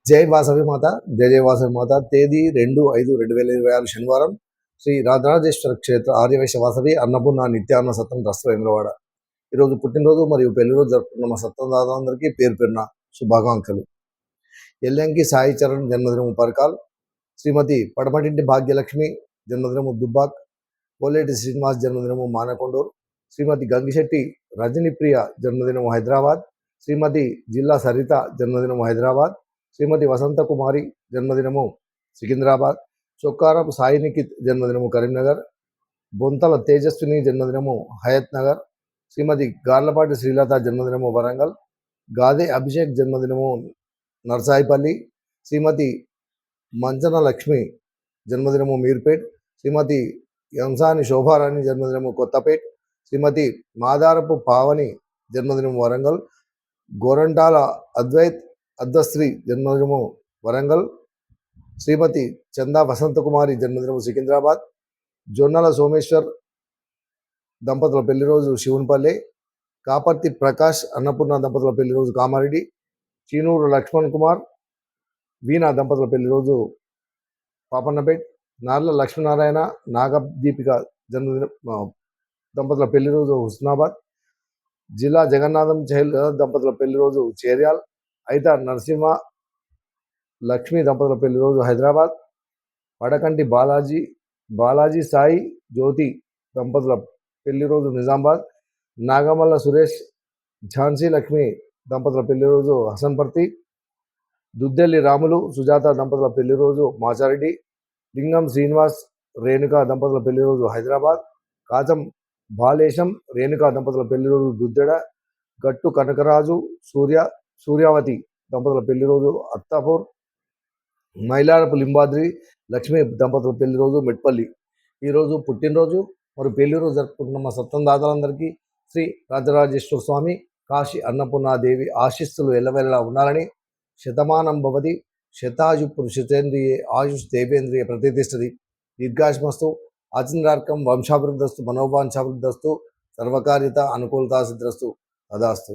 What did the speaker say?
జై వాసవి మాత, జయ జయ వాసవి మాత. తేదీ 2/5/2026 శనివారం. శ్రీ రాజరాజేశ్వర క్షేత్ర ఆర్యవైశ్య వాసవి అన్నపూర్ణ నిత్యాన్న సత్రం ట్రస్ట్ వేములవాడ. ఈరోజు పుట్టినరోజు మరియు పెళ్లిరోజు జరుపుకున్న మా సత్రం దాదాందరికీ పేరు పేరున శుభాకాంక్షలు. ఎల్లంకి సాయి చరణ్ జన్మదినము పరకాల్, శ్రీమతి పడమటింటి భాగ్యలక్ష్మి జన్మదినము దుబ్బాక్, కోలేటి శ్రీనివాస్ జన్మదినము మానకొండూరు, శ్రీమతి గంగిశెట్టి రజనీప్రియ జన్మదినము హైదరాబాద్, శ్రీమతి జిల్లా సరిత జన్మదినము హైదరాబాద్, శ్రీమతి వసంత కుమారి జన్మదినము సికింద్రాబాద్, చొక్కారపు సాయి నిఖిత్ జన్మదినము కరీంనగర్, బొంతల తేజస్విని జన్మదినము హయత్ నగర్, శ్రీమతి గార్లపాటి శ్రీలత జన్మదినము వరంగల్, గాదే అభిషేక్ జన్మదినము నర్సాయిపల్లి, శ్రీమతి మంచన లక్ష్మి జన్మదినము మీర్పేట్, శ్రీమతి యంసాని శోభారాణి జన్మదినము కొత్తపేట్, శ్రీమతి మాదారపు పావని జన్మదినము వరంగల్, గోరంటాల అద్వైత్ అద్దశ్రీ జన్మదినము వరంగల్, శ్రీమతి చందా వసంతకుమారి జన్మదినము సికింద్రాబాద్, జొన్నల సోమేశ్వర్ దంపతుల పెళ్లిరోజు శివునిపల్లి, కాపర్తి ప్రకాష్ అన్నపూర్ణ దంపతుల పెళ్లిరోజు కామారెడ్డి, చీనూరు లక్ష్మణ్ కుమార్ వీణా దంపతుల పెళ్లిరోజు పాపన్నపేట్, నార్ల లక్ష్మీనారాయణ నాగదీపిక జన్మదిన దంపతుల పెళ్లిరోజు హుస్నాబాద్, జిల్లా జగన్నాథం చైల్ దంపతుల పెళ్లిరోజు చేర్యాల్, అయిత నరసింహ లక్ష్మీ దంపతుల పెళ్లిరోజు హైదరాబాద్, పడకంటి బాలాజీ సాయి జ్యోతి దంపతుల పెళ్లిరోజు నిజామాబాద్, నాగమల్ల సురేష్ ఝాన్సీ లక్ష్మి దంపతుల పెళ్లిరోజు హసన్పర్తి, దుద్దెల్లి రాములు సుజాత దంపతుల పెళ్లిరోజు మాచారెడ్డి, లింగం శ్రీనివాస్ రేణుకా దంపతుల పెళ్లిరోజు హైదరాబాద్, కాచం బాలేశం రేణుకా దంపతుల పెళ్లిరోజు దుద్దెడ, గట్టు కనకరాజు సూర్యావతి దంపతుల పెళ్లిరోజు అత్తాపూర్, మైలారపు లింబాద్రి లక్ష్మీ దంపతుల పెళ్లిరోజు మెట్పల్లి. ఈరోజు పుట్టినరోజు మరియు పెళ్లిరోజు జరుపుకుంటున్న మా సత్తం దాతలందరికీ శ్రీ రాజరాజేశ్వర స్వామి కాశీ అన్నపూర్ణాదేవి ఆశీస్సులు ఎల్లవెల్లలా ఉండాలని, శతమానం భవతి శతాయు పురుషేంద్రియే ఆయుష్ దేవేంద్రియ ప్రతిష్టది దీర్ఘాయుష్మస్తు ఆచంద్రార్కం వంశాభివృద్ధస్తు మనోవాంఛాభివృద్ధస్తు సర్వకార్యత అనుకూలతా సిద్ధిరస్తు తదాస్తు.